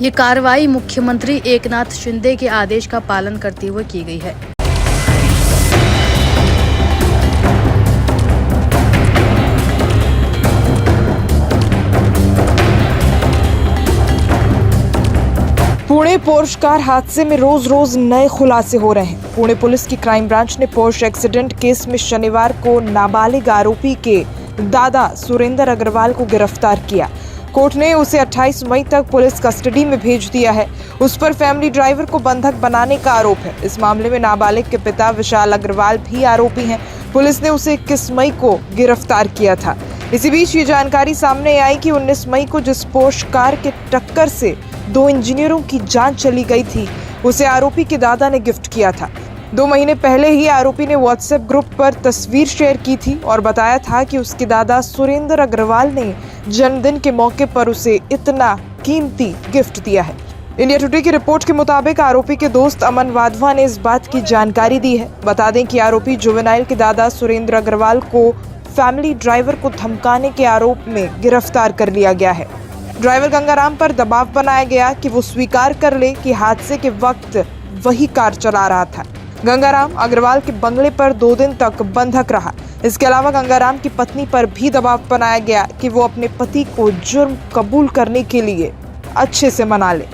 ये कार्रवाई मुख्यमंत्री एकनाथ शिंदे के आदेश का पालन करते हुए की गई है। पुणे पोर्श कार हादसे में रोज रोज नए खुलासे हो रहे हैं। पुणे पुलिस की क्राइम ब्रांच ने पोर्श एक्सीडेंट केस में शनिवार को नाबालिग आरोपी के दादा सुरेंद्र अग्रवाल को गिरफ्तार किया। कोर्ट ने उसे 28 मई तक पुलिस कस्टडी में भेज दिया है। उस पर फैमिली ड्राइवर को बंधक बनाने का आरोप है। इस मामले में नाबालिग के पिता विशाल अग्रवाल भी आरोपी हैं। पुलिस ने उसे 21 मई को गिरफ्तार किया था। इसी बीच ये जानकारी सामने आई कि 19 मई को जिस पोर्श कार के टक्कर से 2 इंजीनियरों की जान चली गई थी, उसे आरोपी के दादा ने गिफ्ट किया था। 2 महीने पहले ही आरोपी ने व्हाट्सएप ग्रुप पर तस्वीर शेयर की थी और बताया था कि उसके दादा सुरेंद्र अग्रवाल ने जन्मदिन के मौके पर उसे इतना कीमती गिफ्ट दिया है। इंडिया टुडे की रिपोर्ट के मुताबिक आरोपी के दोस्त अमन वाधवा ने इस बात की जानकारी दी है। बता दें कि आरोपी जुवेनाइल के दादा सुरेंद्र अग्रवाल को फैमिली ड्राइवर को धमकाने के आरोप में गिरफ्तार कर लिया गया है। ड्राइवर गंगाराम पर दबाव बनाया गया कि वो स्वीकार कर ले कि हादसे के वक्त वही कार चला रहा था। गंगाराम अग्रवाल के बंगले पर 2 दिन तक बंधक रहा। इसके अलावा गंगाराम की पत्नी पर भी दबाव बनाया गया कि वो अपने पति को जुर्म कबूल करने के लिए अच्छे से मना ले।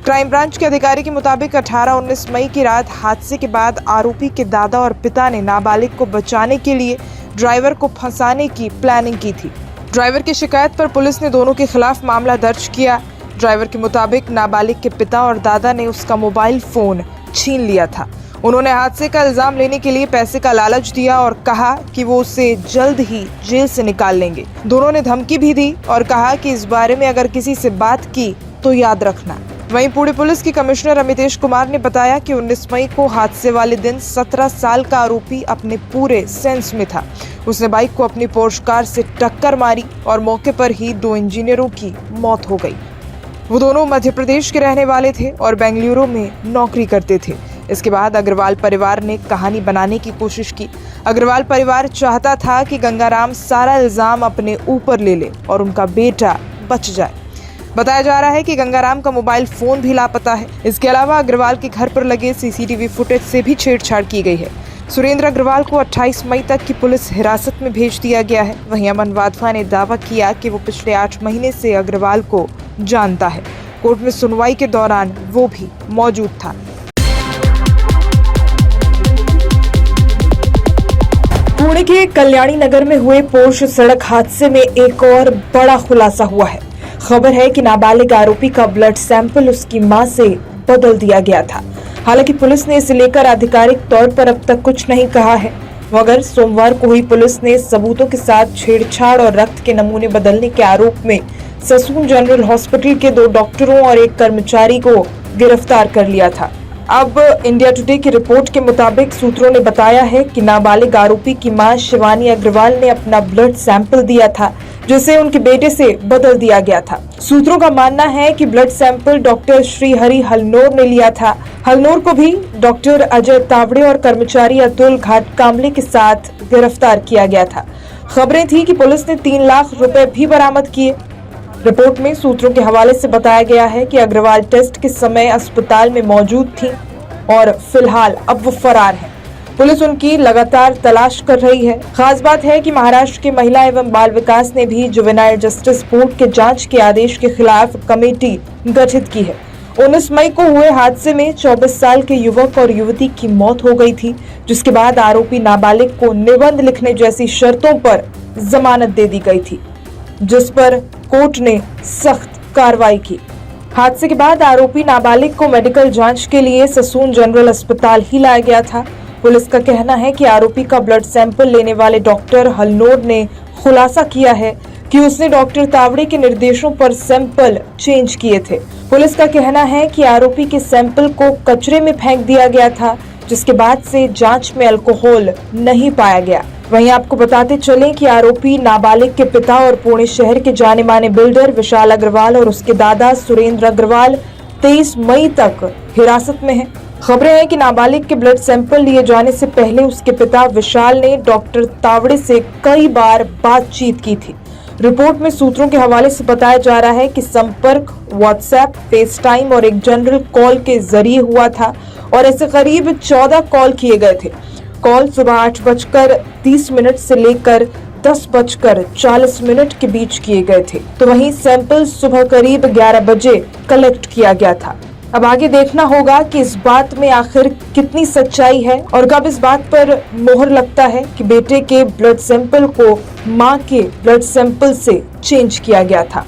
क्राइम ब्रांच के अधिकारी के मुताबिक 18-19 मई की रात हादसे के बाद आरोपी के दादा और पिता ने नाबालिग को बचाने के लिए ड्राइवर को फंसाने की प्लानिंग की थी। ड्राइवर की शिकायत पर पुलिस ने दोनों के खिलाफ मामला दर्ज किया। ड्राइवर के मुताबिक नाबालिग के पिता और दादा ने उसका मोबाइल फोन छीन लिया था। उन्होंने हादसे का इल्जाम लेने के लिए पैसे का लालच दिया और कहा कि वो उसे जल्द ही जेल से निकाल लेंगे। दोनों ने धमकी भी दी और कहा कि इस बारे में अगर किसी से बात की तो याद रखना। वहीं पुणे पुलिस के कमिश्नर अमितेश कुमार ने बताया कि 19 मई को हादसे वाले दिन 17 साल का आरोपी अपने पूरे सेंस में था। उसने बाइक को अपनी पोर्श कार से टक्कर मारी और मौके पर ही 2 इंजीनियरों की मौत हो गई। वो दोनों मध्य प्रदेश के रहने वाले थे और बेंगलुरु में नौकरी करते थे। इसके बाद अग्रवाल परिवार ने कहानी बनाने की कोशिश की। अग्रवाल परिवार चाहता था कि गंगाराम सारा इल्जाम अपने ऊपर ले ले और उनका बेटा बच जाए। बताया जा रहा है कि गंगाराम का मोबाइल फोन भी लापता है। इसके अलावा अग्रवाल के घर पर लगे सीसीटीवी फुटेज से भी छेड़छाड़ की गई है। सुरेंद्र अग्रवाल को 28 मई तक की पुलिस हिरासत में भेज दिया गया है। वहीं अमन वाधवा ने दावा किया कि वो पिछले 8 महीने से अग्रवाल को जानता है। कोर्ट में सुनवाई के दौरान वो भी मौजूद था। पुणे के कल्याणी नगर में हुए पोर्श सड़क हादसे में एक और बड़ा खुलासा हुआ है। खबर है कि नाबालिग आरोपी का ब्लड सैंपल उसकी मां से बदल दिया गया था। हालांकि पुलिस ने इसे लेकर आधिकारिक तौर पर अब तक कुछ नहीं कहा है, मगर सोमवार को ही पुलिस ने सबूतों के साथ छेड़छाड़ और रक्त के नमूने बदलने के आरोप में ससून जनरल हॉस्पिटल के 2 डॉक्टरों और एक कर्मचारी को गिरफ्तार कर लिया था। अब इंडिया टुडे की रिपोर्ट के मुताबिक सूत्रों ने बताया है कि नाबालिग आरोपी की मां शिवानी अग्रवाल ने अपना ब्लड सैंपल दिया था, जिसे उनके बेटे से बदल दिया गया था। सूत्रों का मानना है कि blood sample doctor Shrihari Halnor ने लिया था। हलनोर को भी डॉक्टर अजय तावड़े और कर्मचारी अतुल घाटकामले के साथ गिरफ्तार किया गया था। खबरें थी कि पुलिस ने 3 लाख रुपए भी बरामद किए। रिपोर्ट में सूत्रों के हवाले से बताया गया है कि अग्रवाल टेस्ट के समय अस्पताल में मौजूद थी और फिलहाल अब वो फरार है। पुलिस उनकी लगातार तलाश कर रही है। खास बात है कि महाराष्ट्र के महिला एवं बाल विकास ने भी जुवेनाइल जस्टिस बोर्ड के जांच के आदेश के खिलाफ कमेटी गठित की है। 19 मई को हुए हादसे में 24 साल के युवक और युवती की मौत हो गई थी, जिसके बाद आरोपी नाबालिग को निबंध लिखने जैसी शर्तों पर जमानत दे दी गई थी, जिस पर कोर्ट ने सख्त कार्रवाई की। हादसे के बाद आरोपी नाबालिग को मेडिकल जांच के लिए ससून जनरल अस्पताल ही लाया गया था। पुलिस का कहना है कि आरोपी का ब्लड सैंपल लेने वाले डॉक्टर हलनोर ने खुलासा किया है कि उसने डॉक्टर तावड़े के निर्देशों पर सैंपल चेंज किए थे। पुलिस का कहना है कि आरोपी के सैंपल को कचरे में फेंक दिया गया था, जिसके बाद से जांच में अल्कोहल नहीं पाया गया। वहीं आपको बताते चलें कि आरोपी नाबालिग के पिता और पुणे शहर के जाने माने बिल्डर विशाल अग्रवाल और उसके दादा सुरेंद्र अग्रवाल 23 मई तक हिरासत में हैं। खबरें हैं कि नाबालिग के ब्लड सैंपल लिए जाने से पहले उसके पिता विशाल ने डॉक्टर तावड़े से कई बार बातचीत की थी। रिपोर्ट में सूत्रों के हवाले से बताया जा रहा है कि संपर्क व्हाट्सएप, फेस टाइम और एक जनरल कॉल के जरिए हुआ था और ऐसे करीब 14 कॉल किए गए थे। कॉल सुबह 8:30 से लेकर 10:40 के बीच किए गए थे, तो वहीं सैंपल सुबह करीब 11 बजे कलेक्ट किया गया था। अब आगे देखना होगा कि इस बात में आखिर कितनी सच्चाई है और कब इस बात पर मोहर लगता है कि बेटे के ब्लड सैंपल को मां के ब्लड सैंपल से चेंज किया गया था।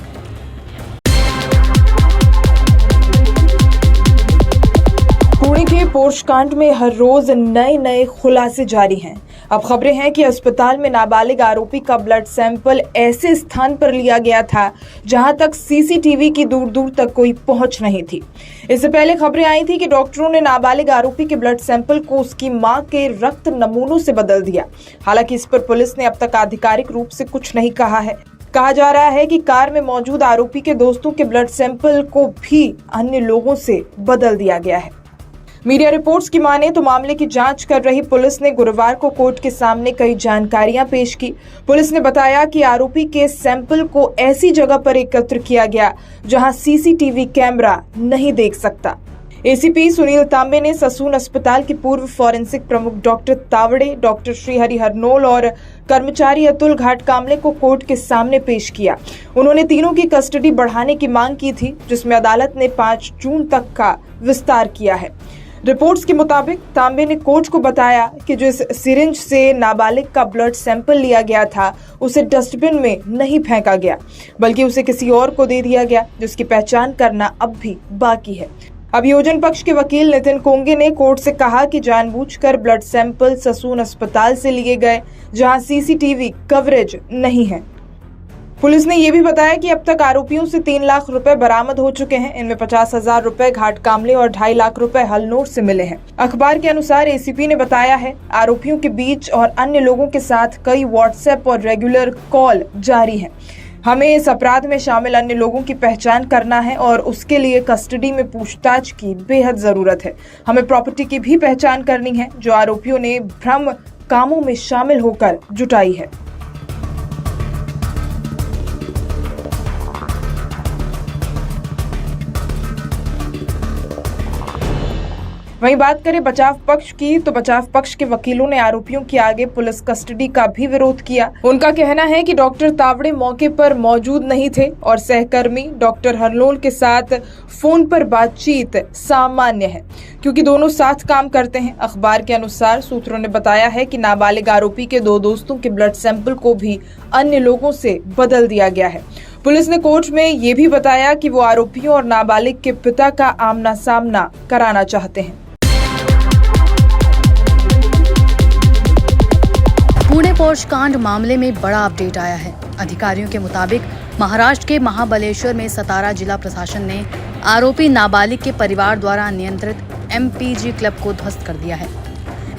पुणे के पोर्श कांड में हर रोज नए खुलासे जारी हैं। अब खबरें हैं कि अस्पताल में नाबालिग आरोपी का ब्लड सैंपल ऐसे स्थान पर लिया गया था जहां तक सीसीटीवी की दूर दूर तक कोई पहुंच नहीं थी। इससे पहले खबरें आई थी कि डॉक्टरों ने नाबालिग आरोपी के ब्लड सैंपल को उसकी मां के रक्त नमूनों से बदल दिया। हालांकि इस पर पुलिस ने अब तक आधिकारिक रूप से कुछ नहीं कहा है। कहा जा रहा है कि कार में मौजूद आरोपी के दोस्तों के ब्लड सैंपल को भी अन्य लोगों से बदल दिया गया है। मीडिया रिपोर्ट्स की माने तो मामले की जांच कर रही पुलिस ने गुरुवार को कोर्ट के सामने कई जानकारियां पेश की। पुलिस ने बताया कि आरोपी के सैंपल को ऐसी जगह पर एकत्र किया गया जहां सीसीटीवी कैमरा नहीं देख सकता। एसीपी सुनील तांबे ने ससून अस्पताल के पूर्व फॉरेंसिक प्रमुख डॉक्टर तावड़े, डॉक्टर श्रीहरि हरनोल और कर्मचारी अतुल घाटकामले को कोर्ट के सामने पेश किया। उन्होंने तीनों की कस्टडी बढ़ाने की मांग की थी, जिसमें अदालत ने 5 जून तक का विस्तार किया है। रिपोर्ट्स के मुताबिक तांबे ने कोर्ट को बताया कि जिस सिरिंज से नाबालिग का ब्लड सैंपल लिया गया था उसे डस्टबिन में नहीं फेंका गया, बल्कि उसे किसी और को दे दिया गया, जिसकी पहचान करना अब भी बाकी है। अभियोजन पक्ष के वकील नितिन कोंगे ने कोर्ट से कहा कि जानबूझकर ब्लड सैंपल ससून अस्पताल से लिए गए जहां सीसीटीवी कवरेज नहीं है। पुलिस ने यह भी बताया कि अब तक आरोपियों से 3 लाख रुपए बरामद हो चुके हैं। इनमें 50,000 रुपए घाटकामले और 2.5 लाख रुपए हलनोर से मिले हैं। अखबार के अनुसार एसीपी ने बताया है आरोपियों के बीच और अन्य लोगों के साथ कई व्हाट्सएप और रेगुलर कॉल जारी हैं। हमें इस अपराध में शामिल अन्य लोगों की पहचान करना है और उसके लिए कस्टडी में पूछताछ की बेहद जरूरत है। हमें प्रॉपर्टी की भी पहचान करनी है जो आरोपियों ने भ्रम कामों में शामिल होकर जुटाई है। वहीं बात करें बचाव पक्ष की, तो बचाव पक्ष के वकीलों ने आरोपियों के आगे पुलिस कस्टडी का भी विरोध किया। उनका कहना है कि डॉक्टर तावड़े मौके पर मौजूद नहीं थे और सहकर्मी डॉक्टर हरनोल के साथ फोन पर बातचीत सामान्य है, क्योंकि दोनों साथ काम करते हैं। अखबार के अनुसार सूत्रों ने बताया है कि नाबालिग आरोपी के 2 दोस्तों के ब्लड सैंपल को भी अन्य लोगों से बदल दिया गया है। पुलिस ने कोर्ट में ये भी बताया कि वो आरोपियों और नाबालिग के पिता का आमना सामना कराना चाहते हैं। पुणे पोर्श कांड मामले में बड़ा अपडेट आया है। अधिकारियों के मुताबिक महाराष्ट्र के महाबलेश्वर में सतारा जिला प्रशासन ने आरोपी नाबालिग के परिवार द्वारा नियंत्रित एमपीजी क्लब को ध्वस्त कर दिया है।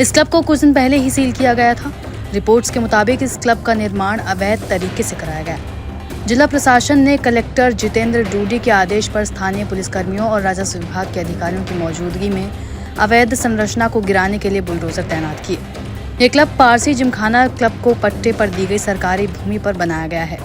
इस क्लब को कुछ दिन पहले ही सील किया गया था। रिपोर्ट्स के मुताबिक इस क्लब का निर्माण अवैध तरीके से कराया गया। जिला प्रशासन ने कलेक्टर जितेंद्र डूडी के आदेश पर स्थानीय पुलिसकर्मियों और राजस्व विभाग के अधिकारियों की मौजूदगी में अवैध संरचना को गिराने के लिए बुलडोजर तैनात किए। ये क्लब पारसी जिमखाना क्लब को पट्टे पर दी गई सरकारी भूमि पर बनाया गया है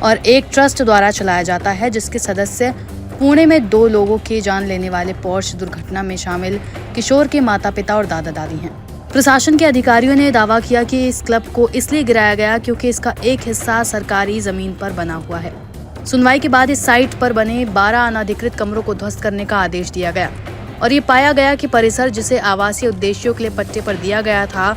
और एक ट्रस्ट द्वारा चलाया जाता है, जिसके सदस्य पुणे में 2 लोगों की जान लेने वाले पोर्श दुर्घटना में शामिल किशोर के माता पिता और दादा दादी हैं। प्रशासन के अधिकारियों ने दावा किया कि इस क्लब को इसलिए गिराया गया क्योंकि इसका एक हिस्सा सरकारी जमीन पर बना हुआ है। सुनवाई के बाद इस साइट पर बने 12 अनाधिकृत कमरों को ध्वस्त करने का आदेश दिया गया और ये पाया गया कि परिसर जिसे आवासीय उद्देश्यों के लिए पट्टे पर दिया गया था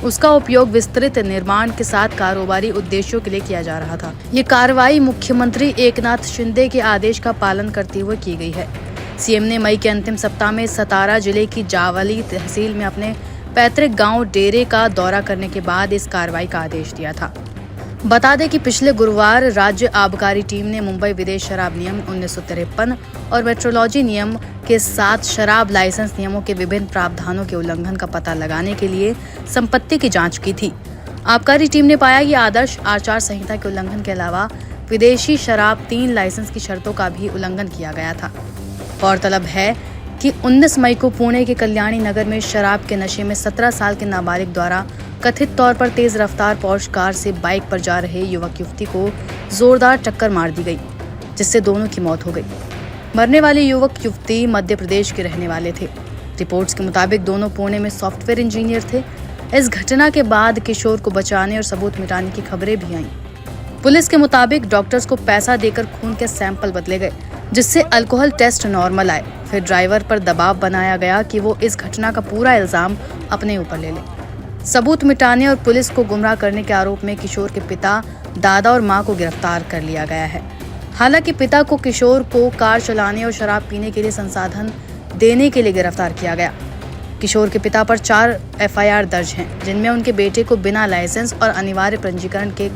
उसका उपयोग विस्तृत निर्माण के साथ कारोबारी उद्देश्यों के लिए किया जा रहा था। ये कार्रवाई मुख्यमंत्री एकनाथ शिंदे के आदेश का पालन करते हुए की गई है। सीएम ने मई के अंतिम सप्ताह में सतारा जिले की जावली तहसील में अपने पैतृक गांव डेरे का दौरा करने के बाद इस कार्रवाई का आदेश दिया था। बता दें कि पिछले गुरुवार राज्य आबकारी टीम ने मुंबई विदेश शराब नियम 1953 और मेट्रोलॉजी नियम के साथ शराब लाइसेंस नियमों के विभिन्न प्रावधानों के उल्लंघन का पता लगाने के लिए संपत्ति की जांच की थी। आबकारी टीम ने पाया कि आदर्श आचार संहिता के उल्लंघन के अलावा विदेशी शराब 3 लाइसेंस की शर्तों का भी उल्लंघन किया गया था। गौरतलब है कि 19 मई को पुणे के कल्याणी नगर में शराब के नशे में 17 साल के नाबालिग द्वारा कथित तौर पर तेज रफ्तार पोर्श कार से बाइक पर जा रहे युवक युवती को जोरदार टक्कर मार दी गई, जिससे दोनों की मौत हो गई। मरने वाले युवक युवती मध्य प्रदेश के रहने वाले थे। रिपोर्ट्स के मुताबिक दोनों पुणे में सॉफ्टवेयर इंजीनियर थे। इस घटना के बाद किशोर को बचाने और सबूत मिटाने की खबरें भी आईं। पुलिस के मुताबिक डॉक्टर्स को पैसा देकर खून के सैंपल बदले गए, जिससे अल्कोहल टेस्ट नॉर्मल आए। फिर ड्राइवर पर दबाव बनाया गया कि वो इस घटना का पूरा इल्जाम अपने ऊपर ले ले। सबूत मिटाने और पुलिस को गुमराह करने के आरोप में किशोर के पिता, दादा और मां को गिरफ्तार कर लिया गया है। हालांकि पिता को किशोर को कार चलाने और शराब पीने के लिए संसाधन देने के लिए गिरफ्तार किया गया। किशोर के पिता पर 4 FIR दर्ज हैं, जिनमें उनके बेटे को बिना लाइसेंस और अनिवार्य पंजीकरण के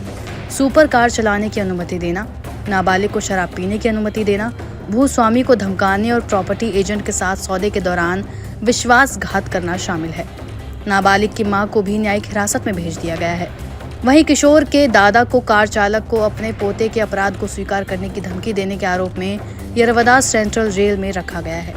सुपर कार चलाने की अनुमति देना, नाबालिग को शराब पीने की अनुमति देना, भूस्वामी को धमकाने और प्रॉपर्टी एजेंट के साथ सौदे के दौरान विश्वासघात करना शामिल है। नाबालिग की मां को भी न्यायिक हिरासत में भेज दिया गया है। वहीं किशोर के दादा को कार चालक को अपने पोते के अपराध को स्वीकार करने की धमकी देने के आरोप में यरवदा सेंट्रल जेल में रखा गया है।